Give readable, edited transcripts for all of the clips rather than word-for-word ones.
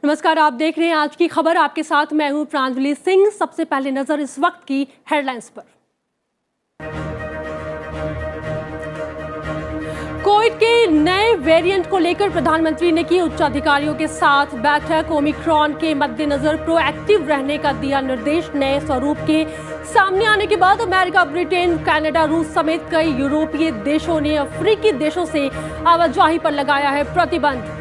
नमस्कार, आप देख रहे हैं आज की खबर। आपके साथ मैं हूं प्रांजलि सिंह। सबसे पहले नजर इस वक्त की हेडलाइंस पर। कोविड के नए वेरिएंट को लेकर प्रधानमंत्री ने की उच्च अधिकारियों के साथ बैठक। ओमिक्रॉन के मद्देनजर प्रोएक्टिव रहने का दिया निर्देश। नए स्वरूप के सामने आने के बाद अमेरिका, ब्रिटेन, कनाडा, रूस समेत कई यूरोपीय देशों ने अफ्रीकी देशों से आवाजाही पर लगाया है प्रतिबंध।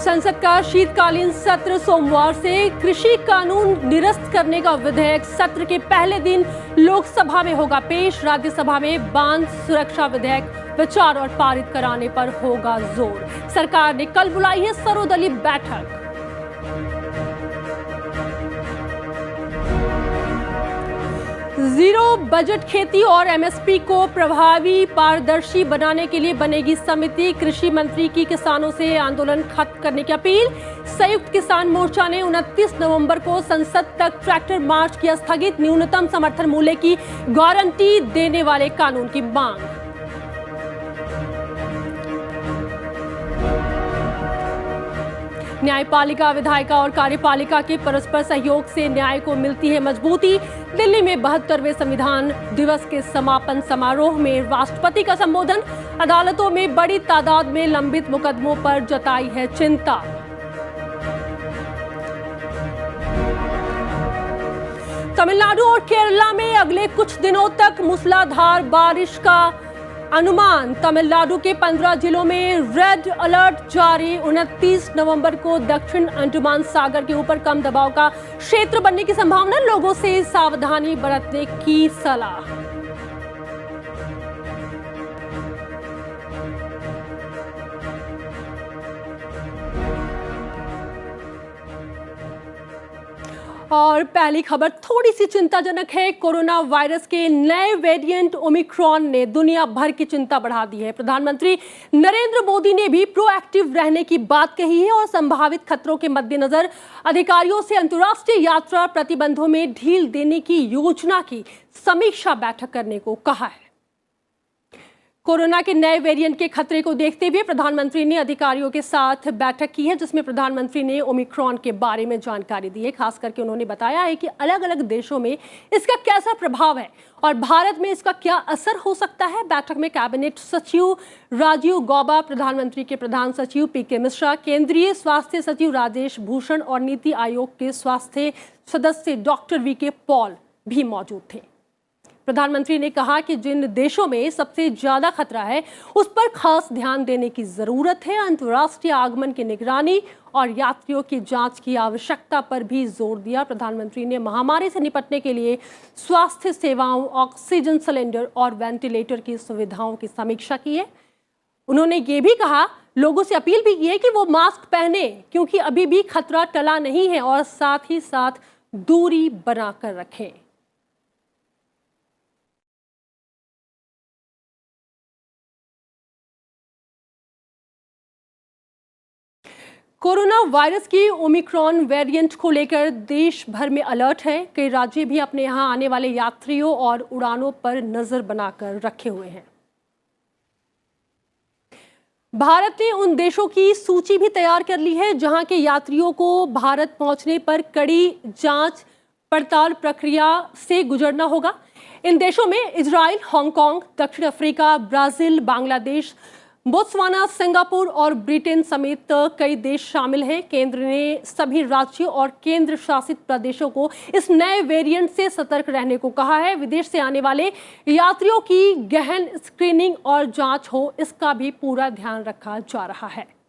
संसद का शीतकालीन सत्र सोमवार से। कृषि कानून निरस्त करने का विधेयक सत्र के पहले दिन लोकसभा में होगा पेश। राज्यसभा में बांध सुरक्षा विधेयक विचार और पारित कराने पर होगा जोर। सरकार ने कल बुलाई है सर्वदलीय बैठक। जीरो बजट खेती और एमएसपी को प्रभावी पारदर्शी बनाने के लिए बनेगी समिति। कृषि मंत्री की किसानों से आंदोलन खत्म करने की अपील। संयुक्त किसान मोर्चा ने 29 नवंबर को संसद तक ट्रैक्टर मार्च किया स्थगित। न्यूनतम समर्थन मूल्य की गारंटी देने वाले कानून की मांग। न्यायपालिका, विधायिका और कार्यपालिका के परस्पर सहयोग से न्याय को मिलती है मजबूती। दिल्ली में 72वें संविधान दिवस के समापन समारोह में राष्ट्रपति का संबोधन। अदालतों में बड़ी तादाद में लंबित मुकदमों पर जताई है चिंता। तमिलनाडु और केरला में अगले कुछ दिनों तक मूसलाधार बारिश का अनुमान। तमिलनाडु के 15 जिलों में रेड अलर्ट जारी। 29 नवंबर को दक्षिण अंडमान सागर के ऊपर कम दबाव का क्षेत्र बनने की संभावना। लोगों से सावधानी बरतने की सलाह। और पहली खबर थोड़ी सी चिंताजनक है। कोरोना वायरस के नए वेरिएंट ओमिक्रॉन ने दुनिया भर की चिंता बढ़ा दी है। प्रधानमंत्री नरेंद्र मोदी ने भी प्रोएक्टिव रहने की बात कही है और संभावित खतरों के मद्देनजर अधिकारियों से अंतर्राष्ट्रीय यात्रा प्रतिबंधों में ढील देने की योजना की समीक्षा बैठक करने को कहा है। कोरोना के नए वेरिएंट के खतरे को देखते हुए प्रधानमंत्री ने अधिकारियों के साथ बैठक की है, जिसमें प्रधानमंत्री ने ओमिक्रॉन के बारे में जानकारी दी है। खास करके उन्होंने बताया है कि अलग अलग देशों में इसका कैसा प्रभाव है और भारत में इसका क्या असर हो सकता है। बैठक में कैबिनेट सचिव राजीव गौबा, प्रधानमंत्री के प्रधान सचिव पीके मिश्रा, केंद्रीय स्वास्थ्य सचिव राजेश भूषण और नीति आयोग के स्वास्थ्य सदस्य डॉक्टर वीके पॉल भी मौजूद थे। प्रधानमंत्री ने कहा कि जिन देशों में सबसे ज्यादा खतरा है उस पर खास ध्यान देने की जरूरत है। अंतर्राष्ट्रीय आगमन की निगरानी और यात्रियों की जांच की आवश्यकता पर भी जोर दिया। प्रधानमंत्री ने महामारी से निपटने के लिए स्वास्थ्य सेवाओं, ऑक्सीजन सिलेंडर और वेंटिलेटर की सुविधाओं की समीक्षा की है। उन्होंने ये भी कहा, लोगों से अपील भी की है कि वो मास्क पहने, क्योंकि अभी भी खतरा टला नहीं है, और साथ ही साथ दूरी बनाकर रखें। कोरोना वायरस की ओमिक्रॉन वेरिएंट को लेकर देश भर में अलर्ट है। कई राज्य भी अपने यहां आने वाले यात्रियों और उड़ानों पर नजर बनाकर रखे हुए हैं। भारत ने उन देशों की सूची भी तैयार कर ली है जहां के यात्रियों को भारत पहुंचने पर कड़ी जांच पड़ताल प्रक्रिया से गुजरना होगा। इन देशों में इजराइल, हांगकांग, दक्षिण Africa, Brazil, Bangladesh, Botswana, Singapore और ब्रिटेन समेत कई देश शामिल हैं। केंद्र ने सभी राज्यों और केंद्र शासित प्रदेशों को इस नए वेरिएंट से सतर्क रहने को कहा है। विदेश से आने वाले यात्रियों की गहन स्क्रीनिंग और जांच हो, इसका भी पूरा ध्यान रखा जा रहा है।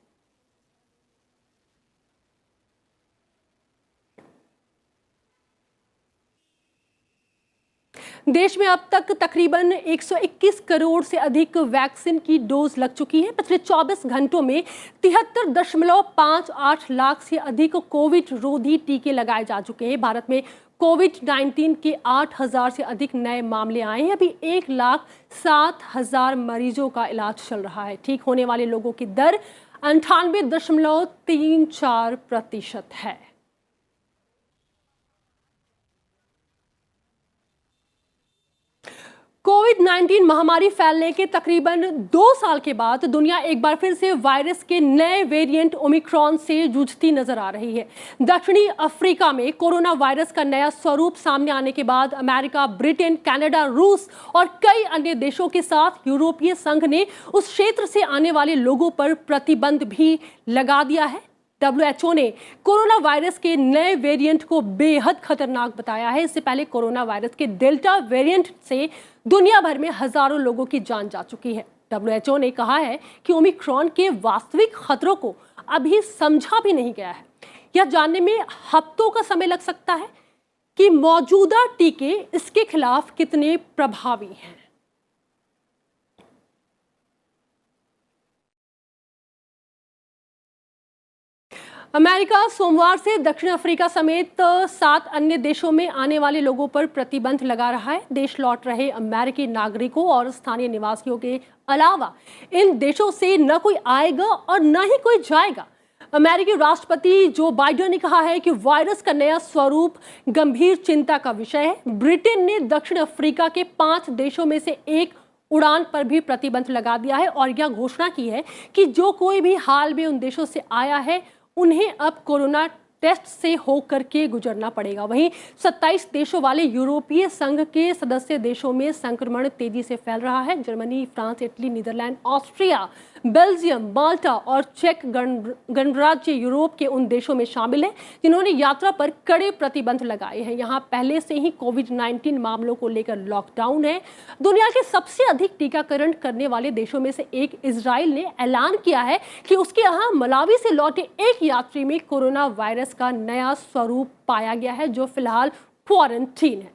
देश में अब तक तकरीबन 121 करोड़ से अधिक वैक्सीन की डोज लग चुकी है। पिछले 24 घंटों में 73.58 लाख से अधिक कोविड रोधी टीके लगाए जा चुके हैं। भारत में कोविड-19 के 8,000 से अधिक नए मामले आए हैं। अभी 1,07,000 मरीजों का इलाज चल रहा है। ठीक होने वाले लोगों की दर 98.34% है। कोविड-19 महामारी फैलने के तकरीबन 2 साल के बाद दुनिया एक बार फिर से वायरस के नए वेरिएंट ओमिक्रॉन से जूझती नजर आ रही है। दक्षिणी अफ्रीका में कोरोना वायरस का नया स्वरूप सामने आने के बाद अमेरिका, ब्रिटेन, कनाडा, रूस और कई अन्य देशों के साथ यूरोपीय संघ ने उस क्षेत्र से आने वाले लोगों पर प्रतिबंध भी लगा दिया है। WHO ने कोरोना वायरस के नए वेरिएंट को बेहद खतरनाक बताया है। इससे पहले कोरोना वायरस के डेल्टा वेरिएंट से दुनिया भर में हजारों लोगों की जान जा चुकी है। WHO ने कहा है कि ओमिक्रॉन के वास्तविक खतरों को अभी समझा भी नहीं गया है। यह जानने में हफ्तों का समय लग सकता है कि मौजूदा टीके इसके खिलाफ कितने प्रभावी हैं। अमेरिका सोमवार से दक्षिण अफ्रीका समेत 7 अन्य देशों में आने वाले लोगों पर प्रतिबंध लगा रहा है। देश लौट रहे अमेरिकी नागरिकों और स्थानीय निवासियों के अलावा इन देशों से न कोई आएगा और न ही कोई जाएगा। अमेरिकी राष्ट्रपति जो बाइडेन ने कहा है कि वायरस का नया स्वरूप गंभीर चिंता का विषय है। ब्रिटेन ने दक्षिण अफ्रीका के 5 देशों में से एक उड़ान पर भी प्रतिबंध लगा दिया है और यह घोषणा की है कि जो कोई भी हाल में उन देशों से आया है उन्हें अब कोरोना टेस्ट से होकर के गुजरना पड़ेगा। वहीं 27 देशों वाले यूरोपीय संघ के सदस्य देशों में संक्रमण तेजी से फैल रहा है। Germany, France, Italy, Netherlands, Austria, Belgium, Malta और चेक गणराज्य यूरोप के उन देशों में शामिल हैं जिन्होंने यात्रा पर कड़े प्रतिबंध लगाए हैं। यहाँ पहले से ही कोविड-19 मामलों को लेकर लॉकडाउन है। दुनिया के सबसे अधिक टीकाकरण करने वाले देशों में से एक इजराइल ने ऐलान किया है कि उसके यहाँ मलावी से लौटे एक यात्री में कोरोना वायरस का नया स्वरूप पाया गया है, जो फिलहाल क्वारंटीन है।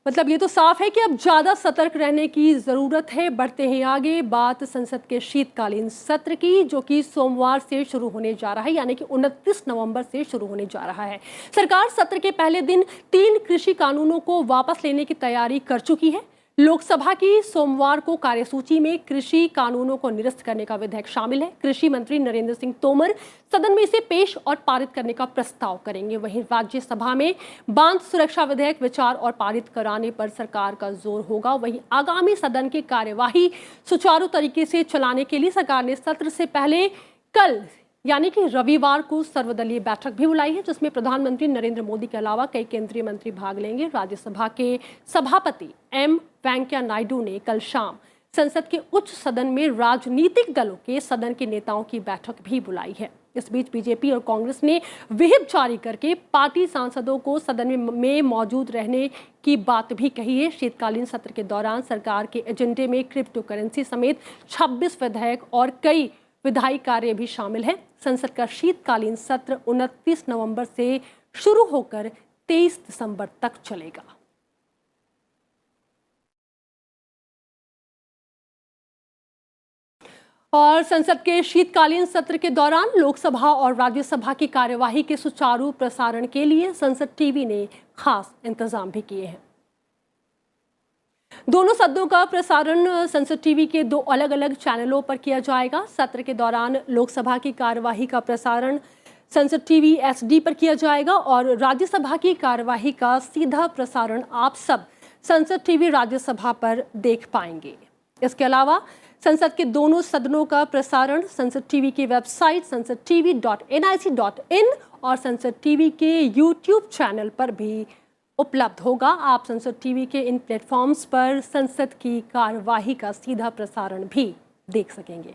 मतलब ये तो साफ है कि अब ज्यादा सतर्क रहने की जरूरत है। बढ़ते हैं आगे, बात संसद के शीतकालीन सत्र की, जो कि सोमवार से शुरू होने जा रहा है, यानी कि 29 नवंबर से शुरू होने जा रहा है। सरकार सत्र के पहले दिन 3 कृषि कानूनों को वापस लेने की तैयारी कर चुकी है। लोकसभा की सोमवार को कार्यसूची में कृषि कानूनों को निरस्त करने का विधेयक शामिल है। कृषि मंत्री नरेंद्र सिंह तोमर सदन में इसे पेश और पारित करने का प्रस्ताव करेंगे। वहीं राज्यसभा में बांध सुरक्षा विधेयक विचार और पारित कराने पर सरकार का जोर होगा। वहीं आगामी सदन की कार्यवाही सुचारू तरीके से चलाने के लिए सरकार ने सत्र से पहले कल यानी कि रविवार को सर्वदलीय बैठक भी बुलाई है, जिसमें प्रधानमंत्री नरेंद्र मोदी के अलावा कई केंद्रीय मंत्री भाग लेंगे। राज्यसभा के सभापति एम वेंकैया नायडू ने कल शाम संसद के उच्च सदन में राजनीतिक दलों के सदन के नेताओं की बैठक भी बुलाई है। इस बीच बीजेपी और कांग्रेस ने व्हिप जारी करके पार्टी सांसदों को सदन में मौजूद रहने की बात भी कही है। शीतकालीन सत्र के दौरान सरकार के एजेंडे में क्रिप्टो करेंसी समेत 26 विधेयक और कई विधायी कार्य भी शामिल हैं। संसद का शीतकालीन सत्र 29 नवंबर से शुरू होकर 23 दिसंबर तक चलेगा। और संसद के शीतकालीन सत्र के दौरान लोकसभा और राज्यसभा की कार्यवाही के सुचारू प्रसारण के लिए संसद टीवी ने खास इंतजाम भी किए हैं। दोनों सदनों का प्रसारण संसद टीवी के 2 अलग अलग चैनलों पर किया जाएगा। सत्र के दौरान लोकसभा की कार्यवाही का प्रसारण संसद टीवी HD पर किया जाएगा और राज्यसभा की कार्यवाही का सीधा प्रसारण आप सब संसद टीवी राज्यसभा पर देख पाएंगे। इसके अलावा संसद के दोनों सदनों का प्रसारण संसद टीवी की वेबसाइट sansadtv.nic.in और संसद टीवी के YouTube चैनल पर भी उपलब्ध होगा। आप संसद टीवी के इन प्लेटफॉर्म्स पर संसद की कार्यवाही का सीधा प्रसारण भी देख सकेंगे।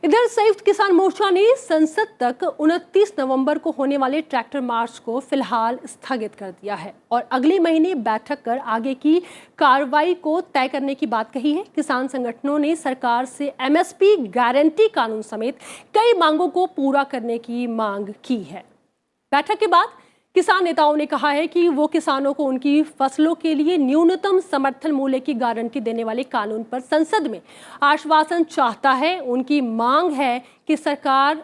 इधर संयुक्त किसान मोर्चा ने संसद तक 29 नवंबर को होने वाले ट्रैक्टर मार्च को फिलहाल स्थगित कर दिया है और अगले महीने बैठक कर आगे की कार्रवाई को तय करने की बात कही है। किसान संगठनों ने सरकार से MSP गारंटी कानून समेत कई मांगों को पूरा करने की मांग की है। बैठक के बाद किसान नेताओं ने कहा है कि वो किसानों को उनकी फसलों के लिए न्यूनतम समर्थन मूल्य की गारंटी देने वाले कानून पर संसद में आश्वासन चाहता है। उनकी मांग है कि सरकार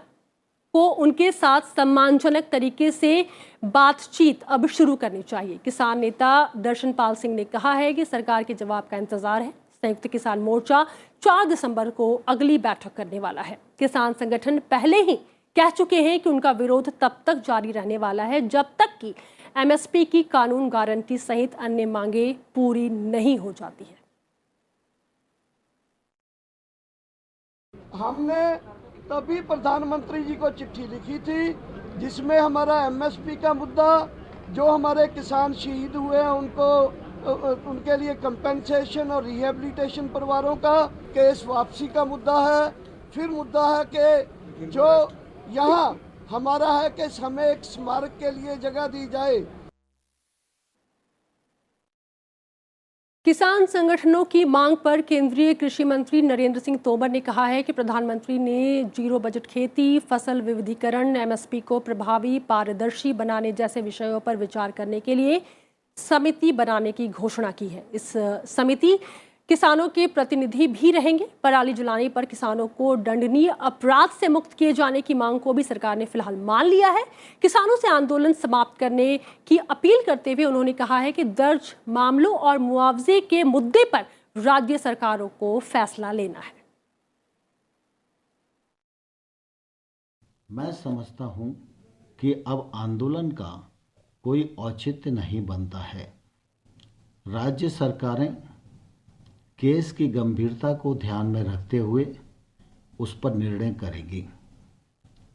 को उनके साथ सम्मानजनक तरीके से बातचीत अब शुरू करनी चाहिए। किसान नेता दर्शनपाल सिंह ने कहा है कि सरकार के जवाब का इंतजार है। संयुक्त किसान मोर्चा 4 दिसंबर को अगली बैठक करने वाला है। किसान संगठन पहले ही कह चुके हैं कि उनका विरोध तब तक जारी रहने वाला है जब तक कि एमएसपी की कानून गारंटी सहित अन्य मांगे पूरी नहीं हो जाती है। हमने तभी प्रधानमंत्री जी को चिट्ठी लिखी थी जिसमें हमारा एमएसपी का मुद्दा, जो हमारे किसान शहीद हुए हैं उनको उनके लिए कंपेंसेशन और रिहेबिलिटेशन परिवारों का केस वापसी का मुद्दा है। फिर मुद्दा है कि जो यहाँ हमारा है कि हमें एक स्मारक के लिए जगह दी जाए। किसान संगठनों की मांग पर केंद्रीय कृषि मंत्री नरेंद्र सिंह तोमर ने कहा है कि प्रधानमंत्री ने जीरो बजट खेती, फसल विविधीकरण, एमएसपी को प्रभावी पारदर्शी बनाने जैसे विषयों पर विचार करने के लिए समिति बनाने की घोषणा की है। इस समिति किसानों के प्रतिनिधि भी रहेंगे। पराली जलाने पर किसानों को दंडनीय अपराध से मुक्त किए जाने की मांग को भी सरकार ने फिलहाल मान लिया है। किसानों से आंदोलन समाप्त करने की अपील करते हुए उन्होंने कहा है कि दर्ज मामलों और मुआवजे के मुद्दे पर राज्य सरकारों को फैसला लेना है। मैं समझता हूं कि अब आंदोलन का कोई औचित्य नहीं बनता है। राज्य सरकारें केस की गंभीरता को ध्यान में रखते हुए उस पर निर्णय करेंगी।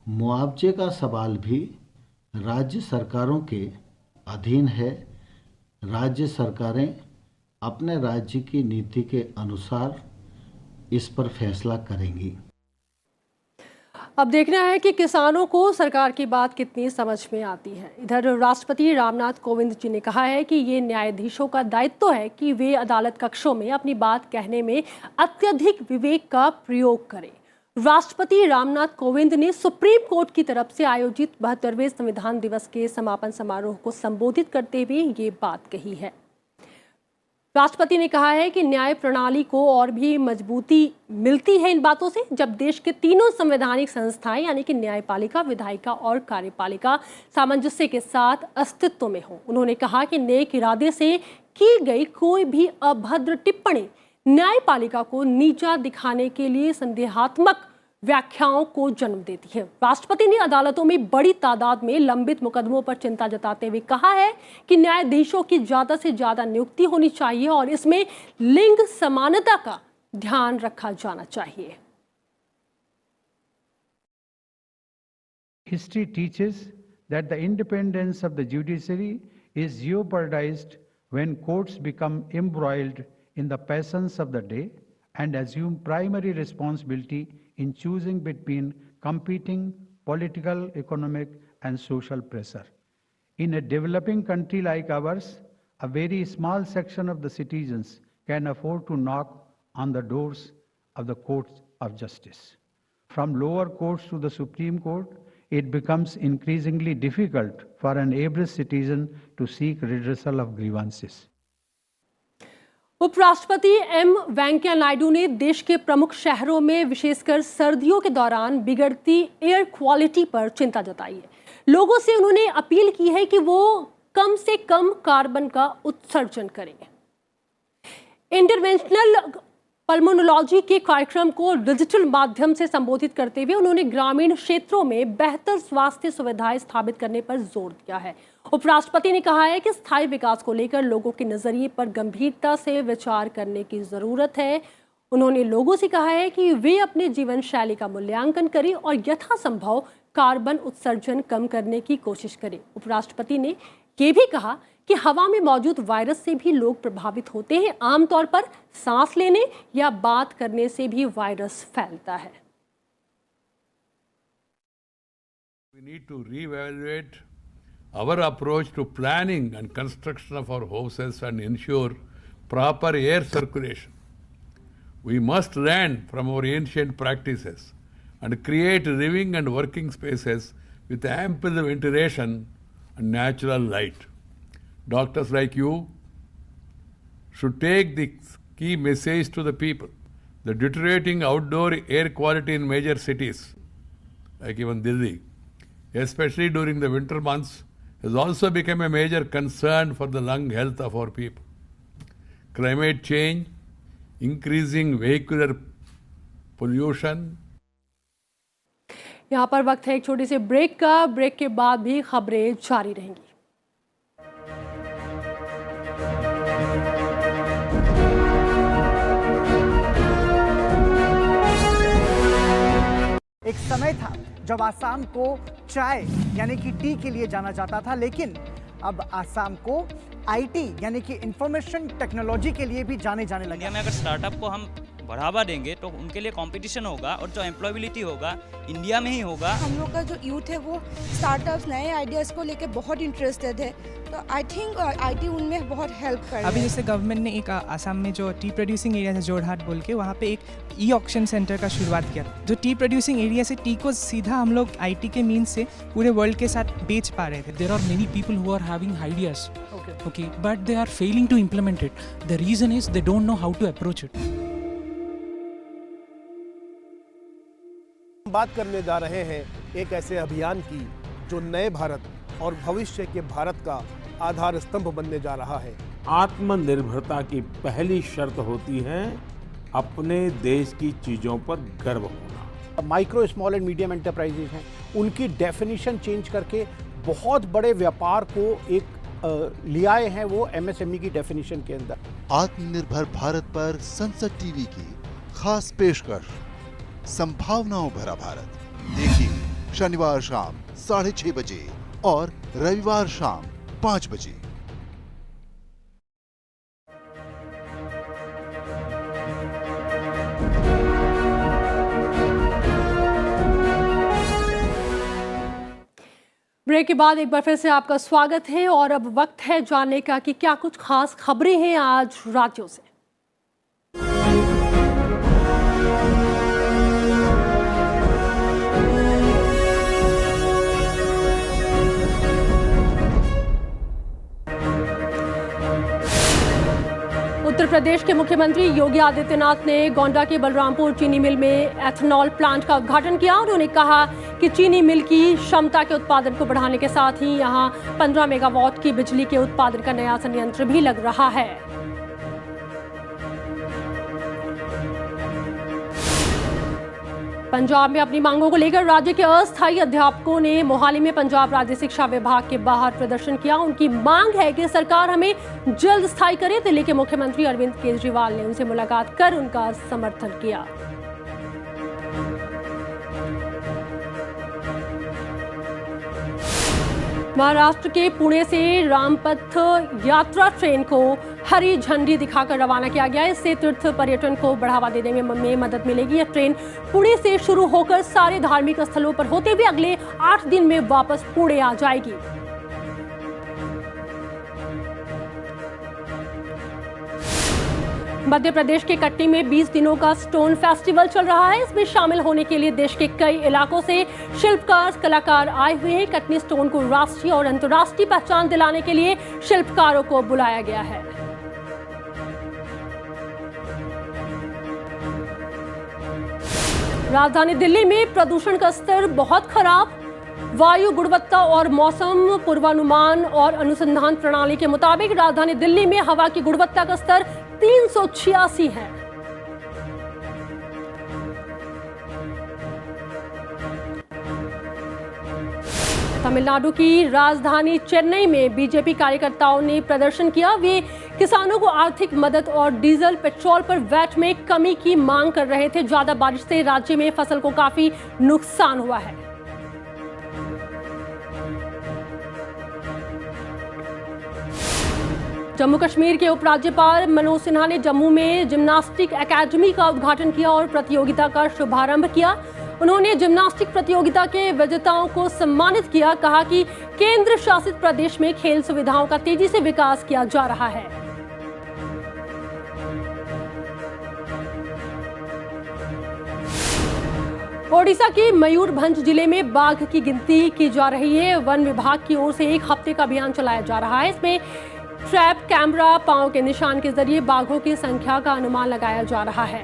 मुआवजे का सवाल भी राज्य सरकारों के अधीन है। राज्य सरकारें अपने राज्य की नीति के अनुसार इस पर फैसला करेंगी। अब देखना है कि किसानों को सरकार की बात कितनी समझ में आती है। इधर राष्ट्रपति रामनाथ कोविंद जी ने कहा है कि ये न्यायाधीशों का दायित्व है कि वे अदालत कक्षों में अपनी बात कहने में अत्यधिक विवेक का प्रयोग करें। राष्ट्रपति रामनाथ कोविंद ने सुप्रीम कोर्ट की तरफ से आयोजित 72वें संविधान दिवस के समापन समारोह को संबोधित करते हुए ये बात कही है। राष्ट्रपति ने कहा है कि न्याय प्रणाली को और भी मजबूती मिलती है इन बातों से जब देश के तीनों संवैधानिक संस्थाएं यानी कि न्यायपालिका, विधायिका और कार्यपालिका सामंजस्य के साथ अस्तित्व में हो। उन्होंने कहा कि नेक इरादे से की गई कोई भी अभद्र टिप्पणी न्यायपालिका को नीचा दिखाने के लिए संदेहात्मक व्याख्याओं को जन्म देती है। राष्ट्रपति ने अदालतों में बड़ी तादाद में लंबित मुकदमों पर चिंता जताते हुए कहा है कि न्यायाधीशों की ज्यादा से ज्यादा नियुक्ति होनी चाहिए और इसमें लिंग समानता का ध्यान रखा जाना चाहिए। History teaches that the independence of the judiciary is jeopardized when courts become embroiled in the passions of the day and assume primary responsibility in choosing between competing political, economic, and social pressure. In a developing country like ours, a very small section of the citizens can afford to knock on the doors of the courts of justice. From lower courts to the Supreme Court, it becomes increasingly difficult for an average citizen to seek redressal of grievances. उपराष्ट्रपति M Venkaiah Naidu ने देश के प्रमुख शहरों में विशेषकर सर्दियों के दौरान बिगड़ती एयर क्वालिटी पर चिंता जताई है। लोगों से उन्होंने अपील की है कि वो कम से कम कार्बन का उत्सर्जन करें। इंटरवेंशनल पल्मोनोलॉजी के कार्यक्रम को डिजिटल माध्यम से संबोधित करते हुए उन्होंने ग्रामीण क्षेत्रों में बेहतर स्वास्थ्य सुविधाएं स्थापित करने पर जोर दिया है। उपराष्ट्रपति ने कहा है कि स्थायी विकास को लेकर लोगों के नजरिए पर गंभीरता से विचार करने की जरूरत है। उन्होंने लोगों से कहा है कि वे अपने जीवन शैली का मूल्यांकन करें और यथासंभव कार्बन उत्सर्जन कम करने की कोशिश करें। उपराष्ट्रपति ने यह भी कहा कि हवा में मौजूद वायरस से भी लोग प्रभावित होते हैं। आमतौर पर सांस लेने या बात करने से भी वायरस फैलता है। We need to reevaluate our approach to planning and construction of our houses and ensure proper air circulation. We must learn from our ancient practices and create living and working spaces with ample ventilation and natural light. Doctors like you should take the key message to the people. The deteriorating outdoor air quality in major cities, like even Delhi, especially during the winter months, has also become a major concern for the lung health of our people. Climate change increasing vehicular pollution. यहाँ पर वक्त है एक छोटी सी break का। Break के बाद भी खबरें जारी रहेंगी। एक समय था जब आसाम को चाय यानी कि टी के लिए जाना जाता था, लेकिन अब आसाम को आईटी यानी कि इंफॉर्मेशन टेक्नोलॉजी के लिए भी जाने लगा। इंडिया में अगर स्टार्टअप को हम बढ़ावा देंगे तो उनके लिए कंपटीशन होगा और जो एम्प्लॉयबिलिटी होगा इंडिया में ही होगा। हम लोग का जो यूथ है वो स्टार्टअप्स नए आइडियाज़ को लेकर बहुत इंटरेस्टेड है, तो आई थिंक आईटी उनमें बहुत हेल्प कर रहा है। अभी जैसे गवर्नमेंट ने एक आसाम में जो टी प्रोड्यूसिंग एरिया है जोरहाट बोल के, वहाँ पे एक ई ऑक्शन सेंटर का शुरुआत किया, जो टी प्रोड्यूसिंग एरिया से टी को सीधा हम लोग आईटी के मीन से पूरे वर्ल्ड के साथ बेच पा रहे थे। There are many people who are having ideas, okay, but they are failing to implement it. The reason is they don't know how to approach it. बात करने जा रहे हैं एक ऐसे अभियान की जो नए भारत और भविष्य के भारत का आधार स्तंभ बनने जा रहा है। आत्मनिर्भरता की पहली शर्त होती है अपने देश की चीजों पर गर्व होना। Micro small and medium enterprises हैं, उनकी डेफिनेशन चेंज करके बहुत बड़े व्यापार को एक ले आए हैं वो एमएसएमई की डेफिनेशन के अंदर। आत्मनिर्भर भारत पर संसद टीवी की खास पेशकश संभावनाओं भरा भारत। देखिए शनिवार शाम 6:30 बजे और रविवार शाम 5 बजे। ब्रेक के बाद एक बार फिर से आपका स्वागत है और अब वक्त है जानने का कि क्या कुछ खास खबरें हैं आज राज्यों से। उत्तर प्रदेश के मुख्यमंत्री योगी आदित्यनाथ ने गोंडा के बलरामपुर चीनी मिल में एथेनॉल प्लांट का उद्घाटन किया। उन्होंने कहा कि चीनी मिल की क्षमता के उत्पादन को बढ़ाने के साथ ही यहां 15 मेगावाट की बिजली के उत्पादन का नया संयंत्र भी लग रहा है। पंजाब में अपनी मांगों को लेकर राज्य के अस्थायी अध्यापकों ने मोहाली में पंजाब राज्य शिक्षा विभाग के बाहर प्रदर्शन किया। उनकी मांग है कि सरकार हमें जल्द स्थायी करे। दिल्ली के मुख्यमंत्री अरविंद केजरीवाल ने उनसे मुलाकात कर उनका समर्थन किया। महाराष्ट्र के पुणे से रामपथ यात्रा ट्रेन को हरी झंडी दिखाकर रवाना किया गया। इससे तीर्थ पर्यटन को बढ़ावा देने में मदद मिलेगी। यह ट्रेन पुणे से शुरू होकर सारे धार्मिक स्थलों पर होते हुए अगले 8 दिन में वापस पुणे आ जाएगी। मध्य प्रदेश के कटनी में 20 दिनों का स्टोन फेस्टिवल चल रहा है। इसमें शामिल होने के लिए देश के कई इलाकों से शिल्पकार कलाकार आए हुए हैं। कटनी स्टोन को राष्ट्रीय और अंतर्राष्ट्रीय पहचान दिलाने के लिए शिल्पकारों को बुलाया गया है। राजधानी दिल्ली में प्रदूषण का स्तर बहुत खराब। वायु गुणवत्ता और मौसम पूर्वानुमान और अनुसंधान प्रणाली के मुताबिक राजधानी दिल्ली में हवा की गुणवत्ता का स्तर 386 है। तमिलनाडु की राजधानी चेन्नई में बीजेपी कार्यकर्ताओं ने प्रदर्शन किया। वे किसानों को आर्थिक मदद और डीजल पेट्रोल पर वैट में कमी की मांग कर रहे थे। ज्यादा बारिश से राज्य में फसल को काफी नुकसान हुआ है। जम्मू कश्मीर के उपराज्यपाल मनोज सिन्हा ने जम्मू में जिम्नास्टिक एकेडमी का उद्घाटन किया और प्रतियोगिता का शुभारंभ किया। उन्होंने जिम्नास्टिक प्रतियोगिता के विजेताओं को सम्मानित किया। कहा कि केंद्र शासित प्रदेश में खेल सुविधाओं का तेजी से विकास किया जा रहा है। ओडिशा के मयूरभंज जिले में बाघ की गिनती की जा रही है। वन विभाग की ओर से एक हफ्ते का अभियान चलाया जा रहा है। इसमें ट्रैप कैमरा, पांव के निशान के जरिए बाघों की संख्या का अनुमान लगाया जा रहा है।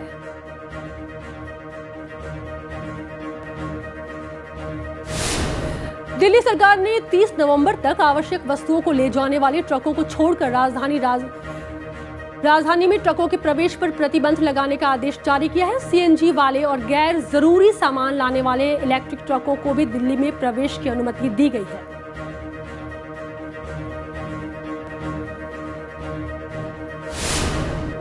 दिल्ली सरकार ने 30 नवंबर तक आवश्यक वस्तुओं को ले जाने वाले ट्रकों को छोड़कर राजधानी में ट्रकों के प्रवेश पर प्रतिबंध लगाने का आदेश जारी किया है। सीएनजी वाले और गैर जरूरी सामान लाने वाले इलेक्ट्रिक ट्रकों को भी दिल्ली में प्रवेश की अनुमति दी गई है।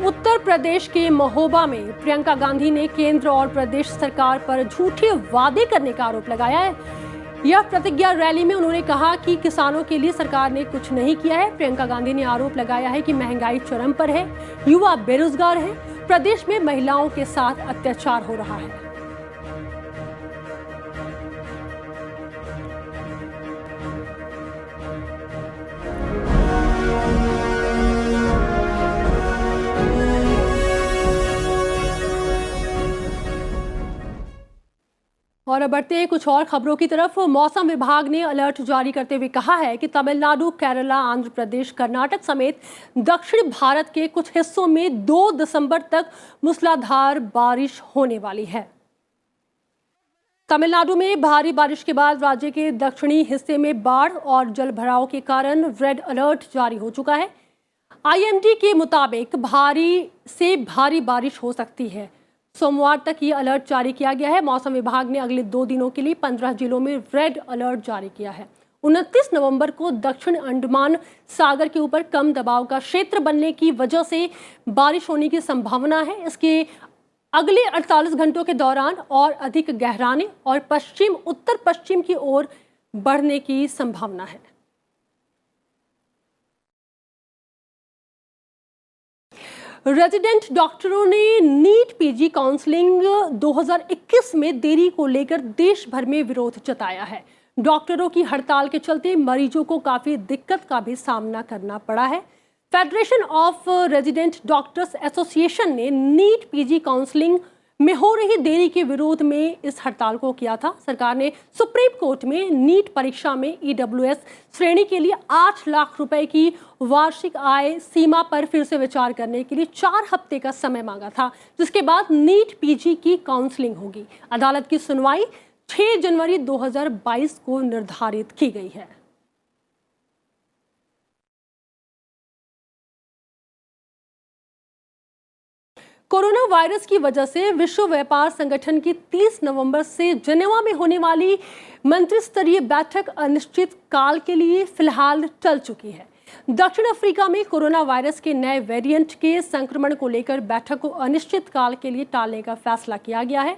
उत्तर प्रदेश के महोबा में प्रियंका गांधी ने केंद्र और प्रदेश सरकार पर झूठे वादे करने का आरोप लगाया है। यह प्रतिज्ञा रैली में उन्होंने कहा कि किसानों के लिए सरकार ने कुछ नहीं किया है। प्रियंका गांधी ने आरोप लगाया है कि महंगाई चरम पर है, युवा बेरोजगार हैं, प्रदेश में महिलाओं के साथ अत्याचार हो रहा है। और अब बढ़ते हैं कुछ और खबरों की तरफ। मौसम विभाग ने अलर्ट जारी करते हुए कहा है कि तमिलनाडु, केरला, आंध्र प्रदेश, कर्नाटक समेत दक्षिण भारत के कुछ हिस्सों में 2 दिसंबर तक मूसलाधार बारिश होने वाली है। तमिलनाडु में भारी बारिश के बाद राज्य के दक्षिणी हिस्से में बाढ़ और जलभराव के कारण रेड अलर्ट जारी हो चुका है। आईएमडी के मुताबिक भारी से भारी बारिश हो सकती है। सोमवार तक ये अलर्ट जारी किया गया है। मौसम विभाग ने अगले 2 दिनों के लिए 15 जिलों में रेड अलर्ट जारी किया है। 29 नवंबर को दक्षिण अंडमान सागर के ऊपर कम दबाव का क्षेत्र बनने की वजह से बारिश होने की संभावना है। इसके अगले 48 घंटों के दौरान और अधिक गहराने और पश्चिम उत्तर पश्चिम की ओर बढ़ने की संभावना है। रेजिडेंट डॉक्टरों ने नीट पीजी काउंसलिंग 2021 में देरी को लेकर देश भर में विरोध जताया है। डॉक्टरों की हड़ताल के चलते मरीजों को काफी दिक्कत का भी सामना करना पड़ा है। Federation of resident doctors association ने नीट पीजी काउंसलिंग में हो रही देरी के विरोध में इस हड़ताल को किया था। सरकार ने सुप्रीम कोर्ट में नीट परीक्षा में ईडब्ल्यूएस श्रेणी के लिए 8 लाख रुपए की वार्षिक आय सीमा पर फिर से विचार करने के लिए 4 हफ्ते का समय मांगा था, जिसके बाद नीट पीजी की काउंसलिंग होगी। अदालत की सुनवाई 6 जनवरी 2022 को निर्धारित की गई है। कोरोना वायरस की वजह से विश्व व्यापार संगठन की 30 नवंबर से जेनेवा में होने वाली मंत्री स्तरीय बैठक अनिश्चित काल के लिए फिलहाल टल चुकी है। दक्षिण अफ्रीका में कोरोना वायरस के नए वेरिएंट के संक्रमण को लेकर बैठक को अनिश्चित काल के लिए टालने का फैसला किया गया है।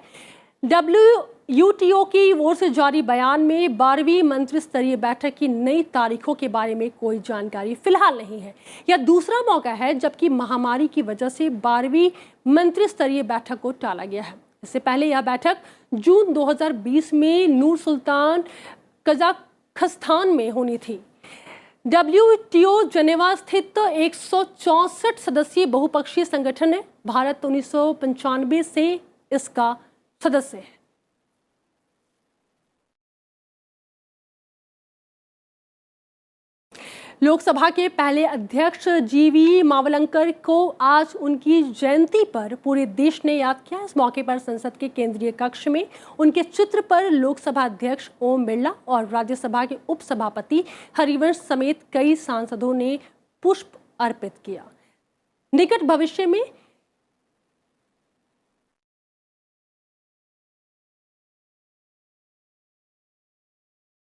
WTO की ओर से जारी बयान में 12वीं मंत्री स्तरीय बैठक की नई तारीखों के बारे में कोई जानकारी फिलहाल नहीं है। यह दूसरा मौका है जबकि महामारी की वजह से 12वीं मंत्री स्तरीय बैठक को टाला गया है। इससे पहले यह बैठक जून 2020 में नूर सुल्तान कजाकिस्तान में होनी थी। WTO जेनेवा स्थित 164 सदस्यीय बहुपक्षीय संगठन है। भारत 1995 से इसका सदस्य है। लोकसभा के पहले अध्यक्ष जीवी मावलंकर को आज उनकी जयंती पर पूरे देश ने याद किया। इस मौके पर संसद के केंद्रीय कक्ष में उनके चित्र पर लोकसभा अध्यक्ष ओम बिरला और राज्यसभा के उपसभापति हरिवंश समेत कई सांसदों ने पुष्प अर्पित किया। निकट भविष्य में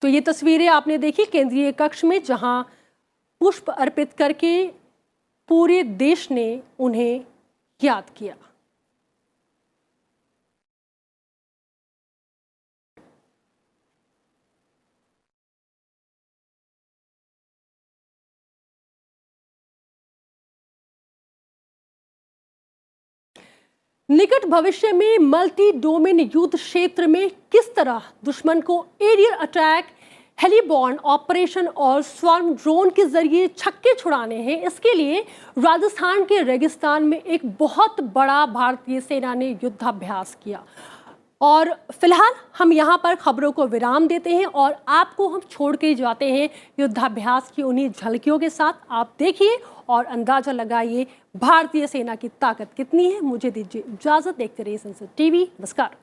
तो ये तस्वीरें आपने देखी केंद्रीय कक्ष में, जहां पुष्प अर्पित करके पूरे देश ने उन्हें याद किया। निकट भविष्य में मल्टी डोमेन युद्ध क्षेत्र में किस तरह दुश्मन को एरियल अटैक, हेलीबॉर्न ऑपरेशन और स्वार्म ड्रोन के जरिए छक्के छुड़ाने हैं, इसके लिए राजस्थान के रेगिस्तान में एक बहुत बड़ा भारतीय सेना ने युद्धाभ्यास किया। और फिलहाल हम यहाँ पर खबरों को विराम देते हैं और आपको हम छोड़ के जाते हैं युद्धाभ्यास की उन्हीं झलकियों के साथ। आप देखिए और अंदाजा लगाइए भारतीय सेना की ताकत कितनी है। मुझे दीजिए इजाजत, देखते रहिए संसद टीवी। नमस्कार।